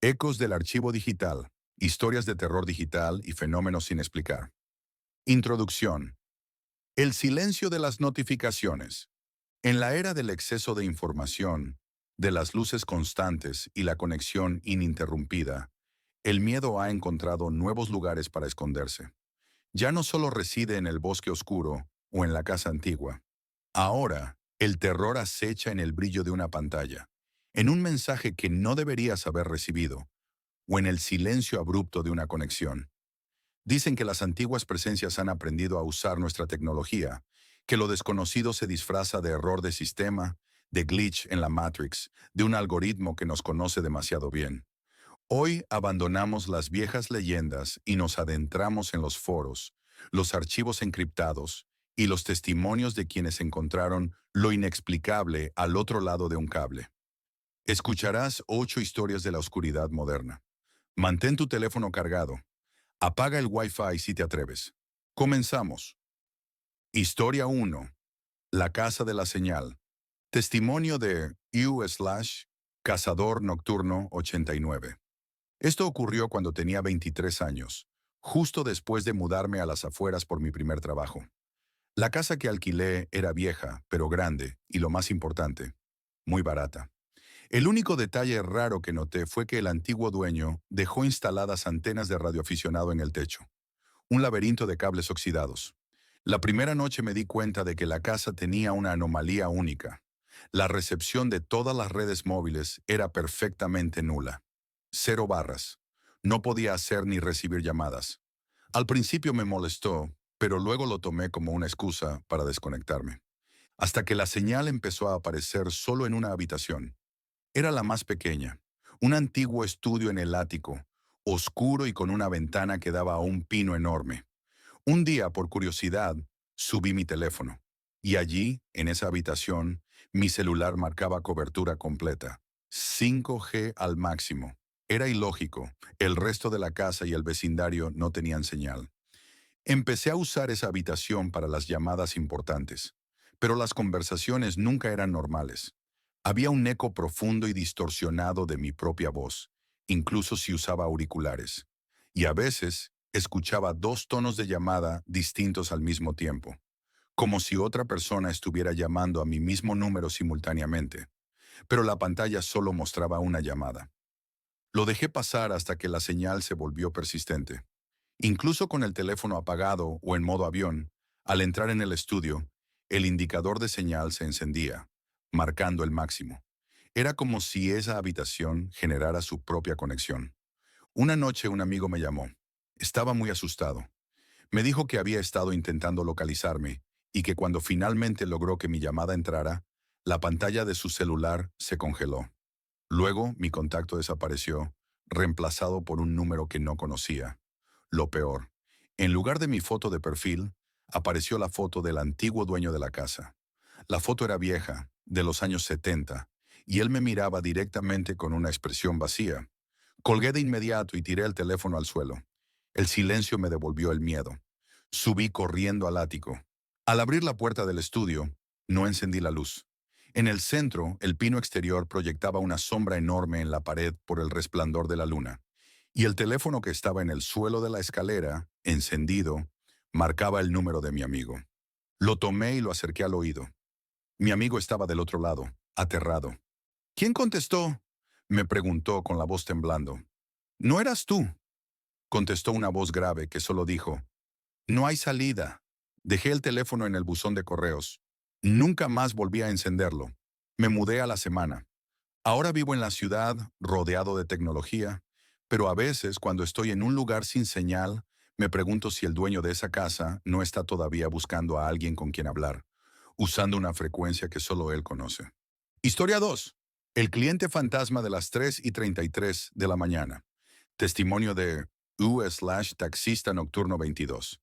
Ecos del archivo digital, historias de terror digital y fenómenos sin explicar. Introducción. El silencio de las notificaciones. En la era del exceso de información, de las luces constantes y la conexión ininterrumpida, el miedo ha encontrado nuevos lugares para esconderse. Ya no solo reside en el bosque oscuro o en la casa antigua. Ahora, el terror acecha en el brillo de una pantalla, en un mensaje que no deberías haber recibido, o en el silencio abrupto de una conexión. Dicen que las antiguas presencias han aprendido a usar nuestra tecnología, que lo desconocido se disfraza de error de sistema, de glitch en la Matrix, de un algoritmo que nos conoce demasiado bien. Hoy abandonamos las viejas leyendas y nos adentramos en los foros, los archivos encriptados y los testimonios de quienes encontraron lo inexplicable al otro lado de un cable. Escucharás 8 historias de la oscuridad moderna. Mantén tu teléfono cargado. Apaga el Wi-Fi si te atreves. Comenzamos. Historia 1. La casa de la señal. Testimonio de U/Cazador Nocturno 89. Esto ocurrió cuando tenía 23 años, justo después de mudarme a las afueras por mi primer trabajo. La casa que alquilé era vieja, pero grande, y lo más importante, muy barata. El único detalle raro que noté fue que el antiguo dueño dejó instaladas antenas de radioaficionado en el techo, un laberinto de cables oxidados. La primera noche me di cuenta de que la casa tenía una anomalía única. La recepción de todas las redes móviles era perfectamente nula. Cero barras. No podía hacer ni recibir llamadas. Al principio me molestó, pero luego lo tomé como una excusa para desconectarme. Hasta que la señal empezó a aparecer solo en una habitación. Era la más pequeña, un antiguo estudio en el ático, oscuro y con una ventana que daba a un pino enorme. Un día, por curiosidad, subí mi teléfono, y allí, en esa habitación, mi celular marcaba cobertura completa. 5G al máximo. Era ilógico, el resto de la casa y el vecindario no tenían señal. Empecé a usar esa habitación para las llamadas importantes, pero las conversaciones nunca eran normales. Había un eco profundo y distorsionado de mi propia voz, incluso si usaba auriculares. Y a veces escuchaba 2 tonos de llamada distintos al mismo tiempo, como si otra persona estuviera llamando a mi mismo número simultáneamente, pero la pantalla solo mostraba una llamada. Lo dejé pasar hasta que la señal se volvió persistente. Incluso con el teléfono apagado o en modo avión, al entrar en el estudio, el indicador de señal se encendía, marcando el máximo. Era como si esa habitación generara su propia conexión. Una noche un amigo me llamó. Estaba muy asustado. Me dijo que había estado intentando localizarme y que cuando finalmente logró que mi llamada entrara, la pantalla de su celular se congeló. Luego mi contacto desapareció, reemplazado por un número que no conocía. Lo peor, en lugar de mi foto de perfil, apareció la foto del antiguo dueño de la casa. La foto era vieja, de los años 70, y él me miraba directamente con una expresión vacía. Colgué de inmediato y tiré el teléfono al suelo. El silencio me devolvió el miedo. Subí corriendo al ático. Al abrir la puerta del estudio, no encendí la luz. En el centro, el pino exterior proyectaba una sombra enorme en la pared por el resplandor de la luna, y el teléfono que estaba en el suelo de la escalera, encendido, marcaba el número de mi amigo. Lo tomé y lo acerqué al oído. Mi amigo estaba del otro lado, aterrado. ¿Quién contestó?, me preguntó con la voz temblando. No eras tú, contestó una voz grave que solo dijo, no hay salida. Dejé el teléfono en el buzón de correos. Nunca más volví a encenderlo. Me mudé a la semana. Ahora vivo en la ciudad, rodeado de tecnología, pero a veces, cuando estoy en un lugar sin señal, me pregunto si el dueño de esa casa no está todavía buscando a alguien con quien hablar, usando una frecuencia que solo él conoce. Historia 2. El cliente fantasma de las 3:33 de la mañana. Testimonio de U/Taxista Nocturno 22.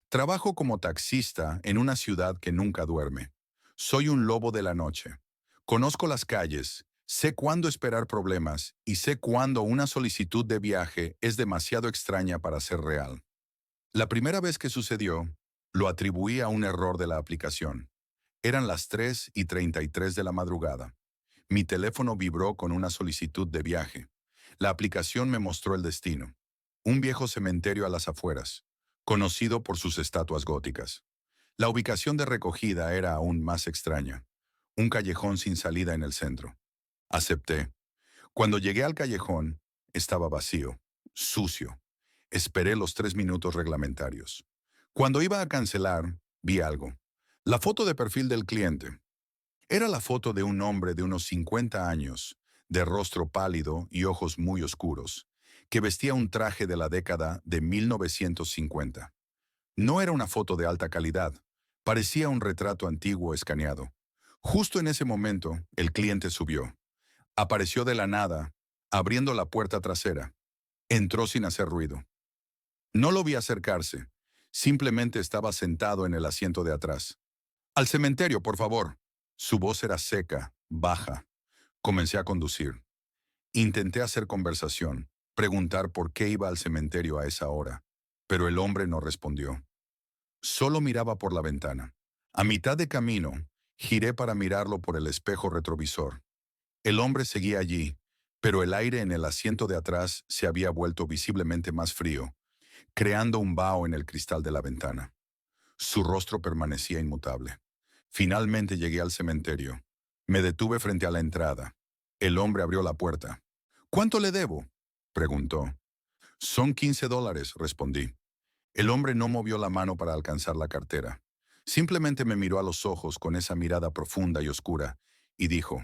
Trabajo como taxista en una ciudad que nunca duerme. Soy un lobo de la noche. Conozco las calles, sé cuándo esperar problemas y sé cuándo una solicitud de viaje es demasiado extraña para ser real. La primera vez que sucedió, lo atribuí a un error de la aplicación. Eran las 3:33 de la madrugada. Mi teléfono vibró con una solicitud de viaje. La aplicación me mostró el destino. Un viejo cementerio a las afueras, conocido por sus estatuas góticas. La ubicación de recogida era aún más extraña. Un callejón sin salida en el centro. Acepté. Cuando llegué al callejón, estaba vacío, sucio. Esperé los 3 minutos reglamentarios. Cuando iba a cancelar, vi algo. La foto de perfil del cliente. Era la foto de un hombre de unos 50 años, de rostro pálido y ojos muy oscuros, que vestía un traje de la década de 1950. No era una foto de alta calidad, parecía un retrato antiguo escaneado. Justo en ese momento, el cliente subió. Apareció de la nada, abriendo la puerta trasera. Entró sin hacer ruido. No lo vi acercarse, simplemente estaba sentado en el asiento de atrás. Al cementerio, por favor. Su voz era seca, baja. Comencé a conducir. Intenté hacer conversación, preguntar por qué iba al cementerio a esa hora, pero el hombre no respondió. Solo miraba por la ventana. A mitad de camino, giré para mirarlo por el espejo retrovisor. El hombre seguía allí, pero el aire en el asiento de atrás se había vuelto visiblemente más frío, creando un vaho en el cristal de la ventana. Su rostro permanecía inmutable. Finalmente llegué al cementerio. Me detuve frente a la entrada. El hombre abrió la puerta. ¿Cuánto le debo?, preguntó. Son $15, respondí. El hombre no movió la mano para alcanzar la cartera. Simplemente me miró a los ojos con esa mirada profunda y oscura y dijo,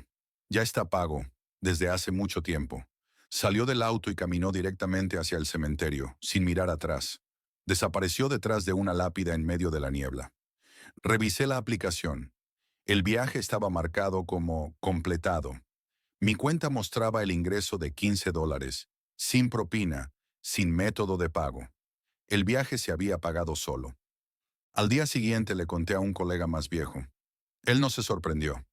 ya está pago, desde hace mucho tiempo. Salió del auto y caminó directamente hacia el cementerio, sin mirar atrás. Desapareció detrás de una lápida en medio de la niebla. Revisé la aplicación. El viaje estaba marcado como completado. Mi cuenta mostraba el ingreso de $15, sin propina, sin método de pago. El viaje se había pagado solo. Al día siguiente le conté a un colega más viejo. Él no se sorprendió.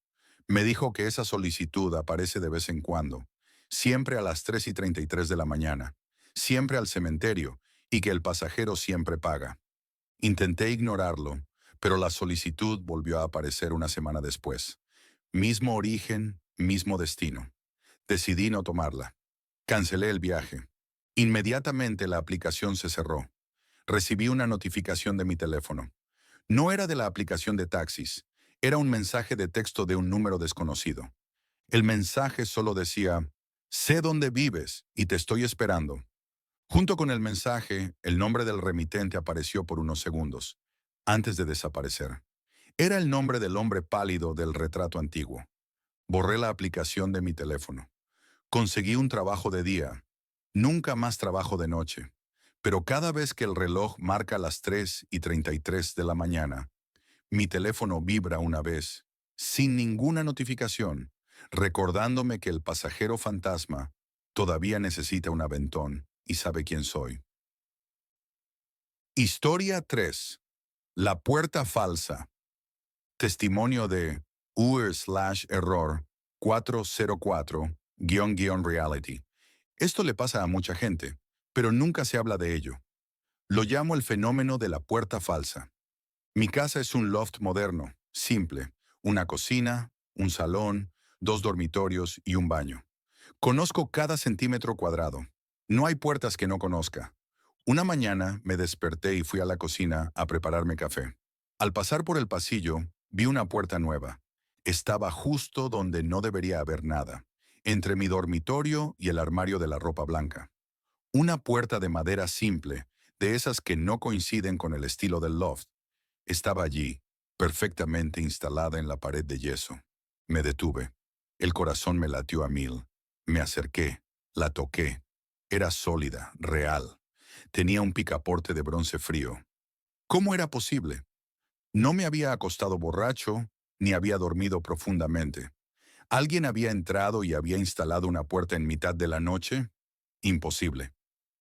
Me dijo que esa solicitud aparece de vez en cuando, siempre a las 3:33 de la mañana, siempre al cementerio, y que el pasajero siempre paga. Intenté ignorarlo, pero la solicitud volvió a aparecer una semana después. Mismo origen, mismo destino. Decidí no tomarla. Cancelé el viaje. Inmediatamente la aplicación se cerró. Recibí una notificación de mi teléfono. No era de la aplicación de taxis, era un mensaje de texto de un número desconocido. El mensaje solo decía, sé dónde vives y te estoy esperando. Junto con el mensaje, el nombre del remitente apareció por unos segundos, antes de desaparecer. Era el nombre del hombre pálido del retrato antiguo. Borré la aplicación de mi teléfono. Conseguí un trabajo de día. Nunca más trabajo de noche. Pero cada vez que el reloj marca las 3:33 de la mañana, mi teléfono vibra una vez, sin ninguna notificación, recordándome que el pasajero fantasma todavía necesita un aventón y sabe quién soy. Historia 3. La puerta falsa. Testimonio de Uer/Error 404-reality. Esto le pasa a mucha gente, pero nunca se habla de ello. Lo llamo el fenómeno de la puerta falsa. Mi casa es un loft moderno, simple, una cocina, un salón, 2 dormitorios y un baño. Conozco cada centímetro cuadrado. No hay puertas que no conozca. Una mañana me desperté y fui a la cocina a prepararme café. Al pasar por el pasillo, vi una puerta nueva. Estaba justo donde no debería haber nada, entre mi dormitorio y el armario de la ropa blanca. Una puerta de madera simple, de esas que no coinciden con el estilo del loft. Estaba allí, perfectamente instalada en la pared de yeso. Me detuve. El corazón me latió a 1000. Me acerqué, la toqué. Era sólida, real. Tenía un picaporte de bronce frío. ¿Cómo era posible? No me había acostado borracho, ni había dormido profundamente. ¿Alguien había entrado y había instalado una puerta en mitad de la noche? Imposible.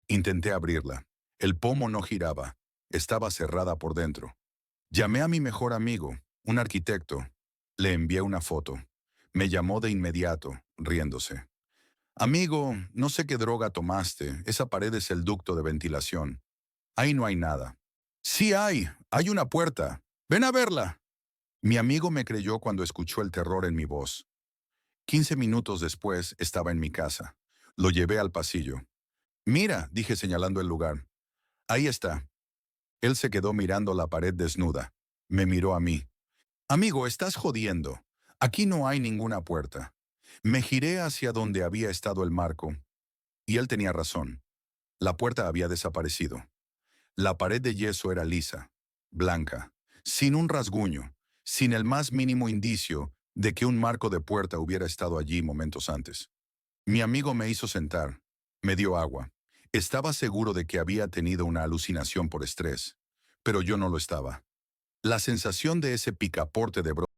Intenté abrirla. El pomo no giraba. Estaba cerrada por dentro. Llamé a mi mejor amigo, un arquitecto. Le envié una foto. Me llamó de inmediato, riéndose. Amigo, no sé qué droga tomaste. Esa pared es el ducto de ventilación. Ahí no hay nada. Sí hay una puerta. Ven a verla. Mi amigo me creyó cuando escuchó el terror en mi voz. 15 minutos después estaba en mi casa. Lo llevé al pasillo. Mira, dije señalando el lugar. Ahí está. Él se quedó mirando la pared desnuda. Me miró a mí. Amigo, estás jodiendo. Aquí no hay ninguna puerta. Me giré hacia donde había estado el marco, y él tenía razón. La puerta había desaparecido. La pared de yeso era lisa, blanca, sin un rasguño, sin el más mínimo indicio de que un marco de puerta hubiera estado allí momentos antes. Mi amigo me hizo sentar, me dio agua. Estaba seguro de que había tenido una alucinación por estrés, pero yo no lo estaba. La sensación de ese picaporte de